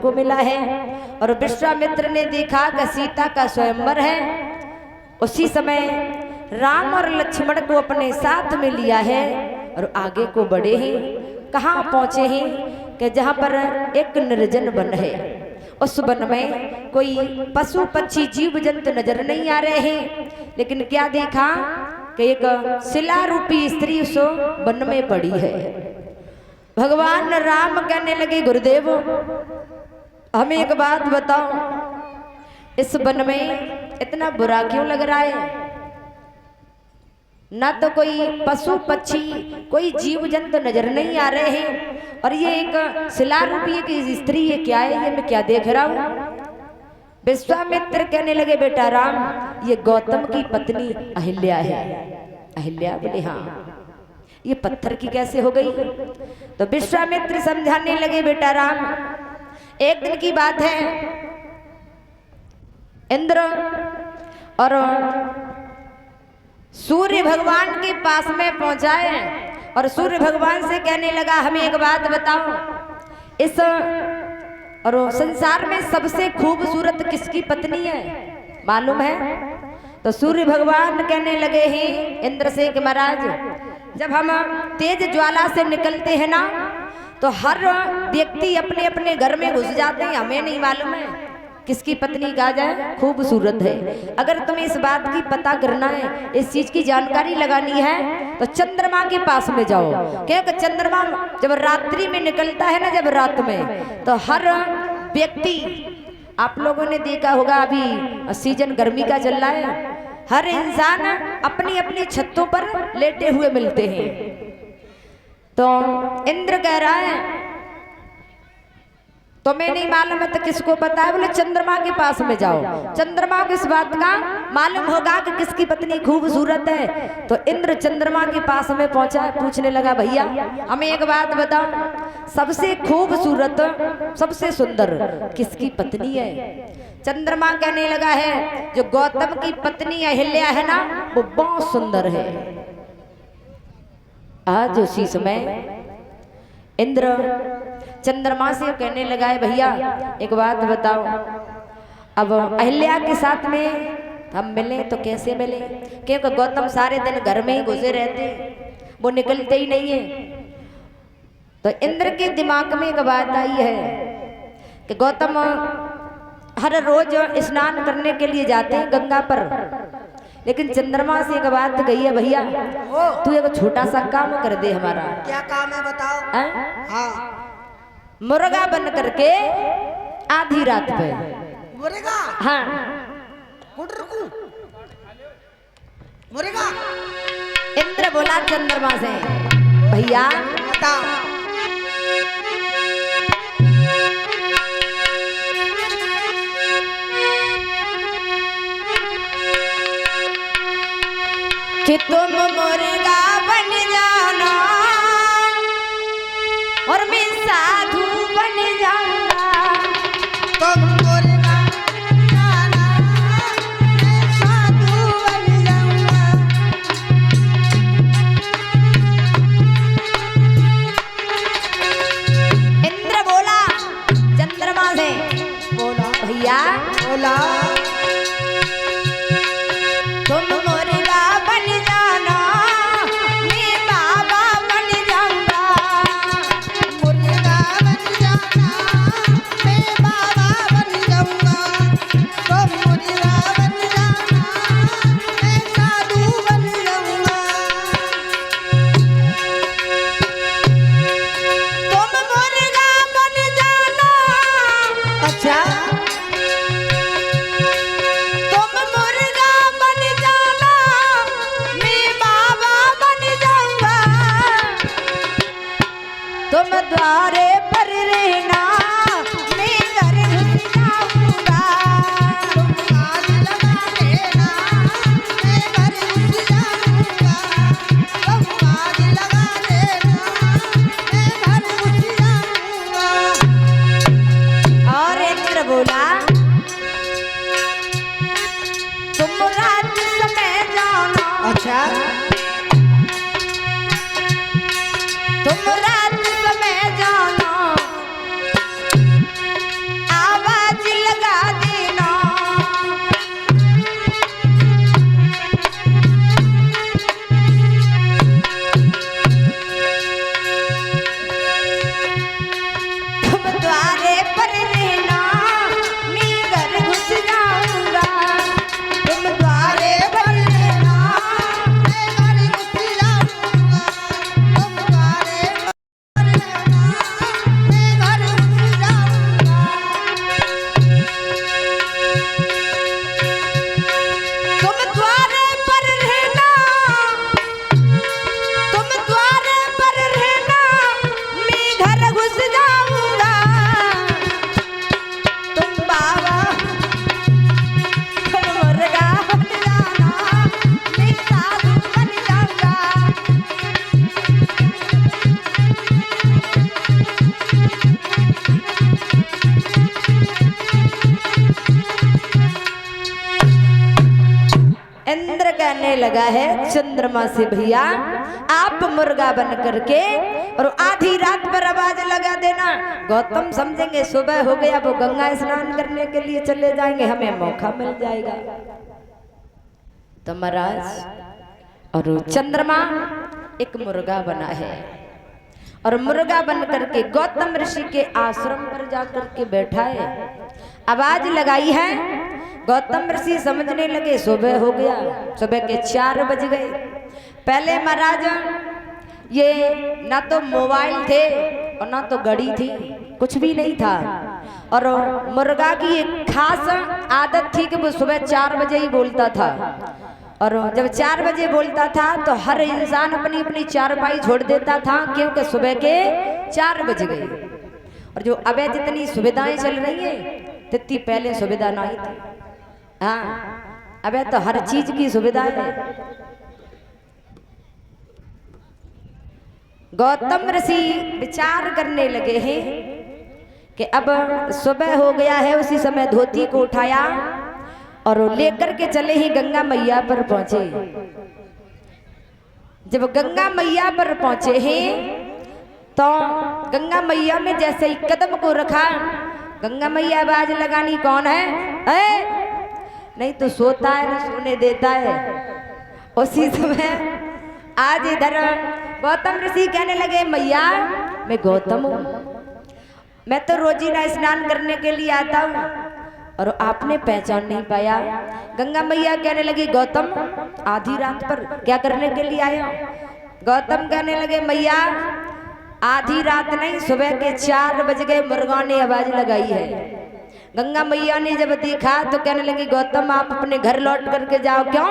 को मिला है। और विश्वामित्र ने देखा कि सीता का स्वयंवर है। उसी समय राम और लक्ष्मण को अपने साथ में लिया है और आगे को बढ़े हैं। कहाँ पहुँचे हैं कि जहाँ पर एक निर्जन वन है। उस वन में कोई पशु पक्षी जीव जंतु नजर नहीं आ रहे हैं, लेकिन क्या देखा कि एक शिला रूपी स्त्री उस वन में पड़ी है। भगवान राम कहने लगे, गुरुदेव हमें एक बात बताओ, इस वन में इतना बुरा क्यों लग रहा है? ना तो कोई पशु पक्षी कोई जीव जंतु नजर नहीं आ रहे हैं, और ये एक शिला रूपी एक स्त्री, ये क्या है? ये मैं क्या देख रहा हूँ? विश्वामित्र कहने लगे, बेटा राम ये गौतम की पत्नी अहिल्या है। अहिल्या? बोले हाँ। ये पत्थर की कैसे हो गई? तो विश्वामित्र समझाने लगे, बेटा राम एक दिन की बात है, इंद्र और सूर्य भगवान के पास में पहुंचा है और सूर्य भगवान से कहने लगा, हमें एक बात बताओ, इस और संसार में सबसे खूबसूरत किसकी पत्नी है, मालूम है? तो सूर्य भगवान कहने लगे हैं इंद्र से कि महाराज, जब हम तेज ज्वाला से निकलते हैं ना, तो हर व्यक्ति अपने अपने घर में घुस जाते हैं, हमें नहीं मालूम है किसकी पत्नी कहा जाए खूबसूरत है। अगर तुम्हें इस बात की पता करना है, इस चीज की जानकारी लगानी है, तो चंद्रमा के पास में जाओ, क्योंकि चंद्रमा जब रात्रि में निकलता है ना, जब रात में, तो हर व्यक्ति, आप लोगों ने देखा होगा अभी सीजन गर्मी का चल रहा है, हर इंसान अपनी अपनी छतों पर लेटे हुए मिलते हैं। तो इंद्र कह रहा है तुम्हें नहीं मालूम है तो किसको पता है? बोले चंद्रमा के पास में जाओ, चंद्रमा को इस बात का मालूम होगा कि किसकी पत्नी खूबसूरत है। तो इंद्र चंद्रमा के पास में पहुंचा, पूछने लगा, भैया हमें एक बात बताओ, सबसे खूबसूरत सबसे सुंदर किसकी पत्नी है? चंद्रमा कहने लगा है, जो गौतम की पत्नी अहिल्या है ना, वो बहुत सुंदर है। आज उसी समय इंद्र चंद्रमा से कहने लगा है, भैया एक बात बताओ, अब अहिल्या के साथ में हम मिले तो कैसे मिले? क्योंकि गौतम सारे दिन घर में ही घुसे रहते, वो निकलते ही नहीं है। तो इंद्र के दिमाग में एक बात आई है कि गौतम हर रोज स्नान करने के लिए जाते हैं गंगा पर, लेकिन चंद्रमा से एक बात कही है, भैया तू एक छोटा सा काम कर दे हमारा। क्या काम है बताओ? हाँ, मुर्गा बन करके आधी रात पे। मुर्गा? हाँ। मुर्गा? इंद्र बोला चंद्रमा से, भैया बताओ। कि तुम मुर्गा बन जाना और मैं साधु बन जाऊंगा। तुम मुर्गा बन जाना, मैं साधु बन जाऊंगा। इंद्र बोला चंद्रमा से, बोला भैया बोला तुम मुर्गा बन जाना, मैं बाबा बन जाऊंगा। मुर्गा बन जाना, मैं बाबा बन जाऊंगा। तुम मुर्गा बन जाना, मैं साधु बन जाऊंगा। तुम मुर्गा बन जाना। अच्छा, कहने लगा है चंद्रमा से, भैया आप मुर्गा बन करके और आधी रात पर आवाज लगा देना, गौतम समझेंगे सुबह हो गया, वो गंगा स्नान करने के लिए चले जाएंगे, हमें मौका मिल जाएगा। तो महाराज और चंद्रमा एक मुर्गा बना है और मुर्गा बन करके गौतम ऋषि के आश्रम पर जाकर के बैठा है। आवाज लगाई है, गौतम ऋषि समझने लगे सुबह हो गया, सुबह के 4 बज गए। पहले महाराज ये ना तो मोबाइल थे और ना तो घड़ी थी, कुछ भी नहीं था। और मुर्गा की एक खास आदत थी कि वो सुबह 4 बजे ही बोलता था। और जब 4 बजे बोलता था तो हर इंसान अपनी अपनी चारपाई छोड़ देता था, क्योंकि सुबह के 4 बज गए। और जो अब जितनी सुविधाएं चल रही हैं तितनी पहले सुविधा नहीं थी। हाँ, अब तो हर चीज की सुविधा है। गौतम ऋषि विचार करने लगे हैं कि अब सुबह हो गया है। उसी समय धोती को उठाया और लेकर के चले ही गंगा मैया पर पहुंचे। जब गंगा मैया पर पहुंचे हैं तो गंगा मैया में जैसे ही कदम को रखा, गंगा मैया आवाज लगानी, कौन है? नहीं तो सोता है ना सोने देता है। उसी समय आज इधर गौतम ऋषि कहने लगे, मैया मैं गौतम हूँ, मैं तो रोजीना स्नान करने के लिए आता हूँ और आपने पहचान नहीं पाया। गंगा मैया कहने लगी, गौतम आधी रात पर क्या करने के लिए आया? गौतम कहने लगे, मैया आधी रात नहीं, सुबह के 4 बज गए, मुर्गा ने आवाज लगाई है। गंगा मैया ने जब देखा तो कहने लगी, गौतम आप अपने घर लौट करके जाओ। क्यों?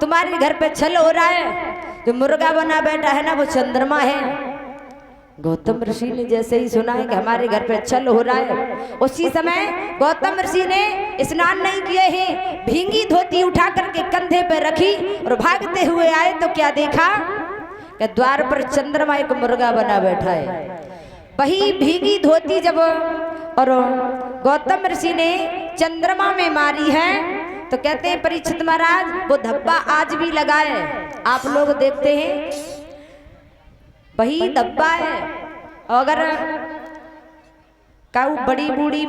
तुम्हारे घर पे छल हो रहा है। जो मुर्गा बना बैठा है ना वो चंद्रमा है। गौतम ऋषि ने जैसे ही सुना है कि हमारे घर पे छल हो रहा है, उसी समय गौतम ऋषि ने स्नान नहीं किए हैं, भींगी धोती उठा करके कंधे पे रखी और भागते हुए आए तो क्या देखा कि द्वार पर चंद्रमा एक मुर्गा बना बैठा है। वही भीगी धोती जब और गौतम ऋषि ने चंद्रमा में मारी है तो कहते हैं परीक्षित महाराज वो धब्बा आज भी लगा है। आप लोग देखते हैं वही धब्बा है। अगर काऊ बड़ी बूढ़ी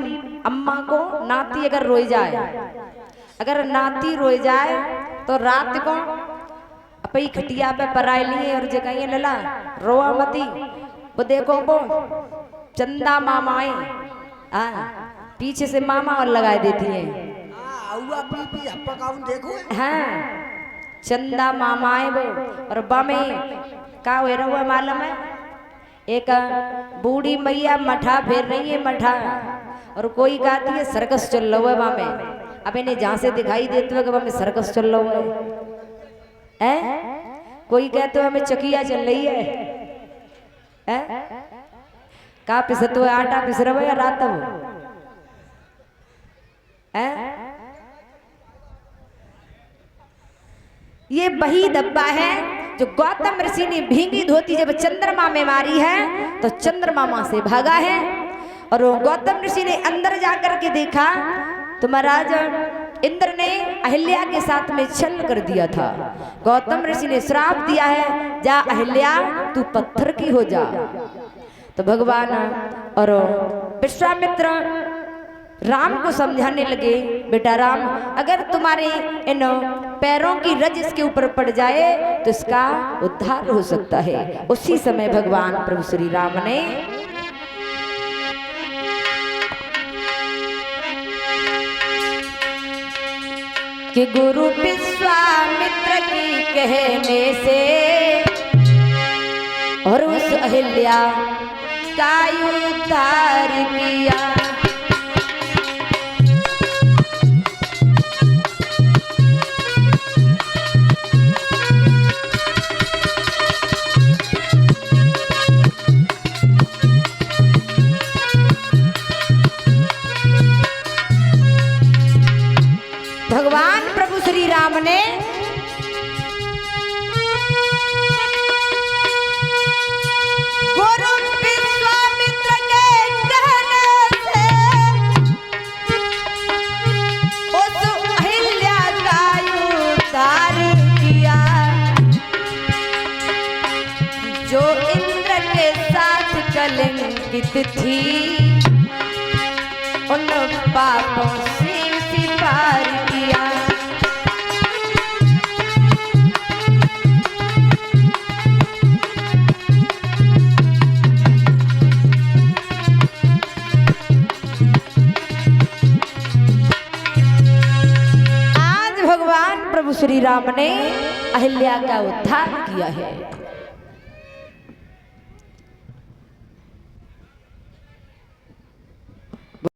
अम्मा को नाती अगर रोई जाए, अगर नाती रोई जाए तो रात को अपनी खटिया पे पराई लिए और जगह लला रोआ मती, वो देखो वो चंदा मामाएं पीछे से मामा और लगा देती है। हाँ, चंदा मामाएं वो और बामे का हुआ मालूम है? एक बूढ़ी मैया मठा फेर रही है, मठा, और कोई कहती है सर्कस चल रहा है वहां में। अब इन्हें जहां से दिखाई देते हुए वहां में सर्कस चल रहा है। कोई कहते हुए हमें चकिया चल रही है। का पिसत हुआ आटा पिस रहा है या रात ये वही डब्बा है जो गौतम ऋषि ने भींगी धोती जब चंद्रमा में मारी है तो चंद्रमा मां से भागा है। और गौतम ऋषि ने अंदर जाकर के देखा तो महाराज इंद्र ने अहिल्या के साथ में छल कर दिया था। गौतम ऋषि ने श्राप दिया है, जा अहिल्या तू पत्थर की हो जा। तो भगवान और विश्वामित्र राम को समझाने लगे, बेटा राम अगर तुम्हारे इन पैरों की रज इसके ऊपर पड़ जाए तो इसका उद्धार हो सकता है। उसी समय भगवान प्रभु श्री राम ने कि गुरु विश्वामित्र की कहने से और उस अहिल्या का उद्धार किया। भगवान प्रभु श्री राम ने गुरु विश्वामित्र के कहने से उस अहिल्या का उद्धार किया। कलंकित थी, उन पापों से उसे पार किया। आज भगवान प्रभु श्री राम ने अहिल्या का उद्धार किया है।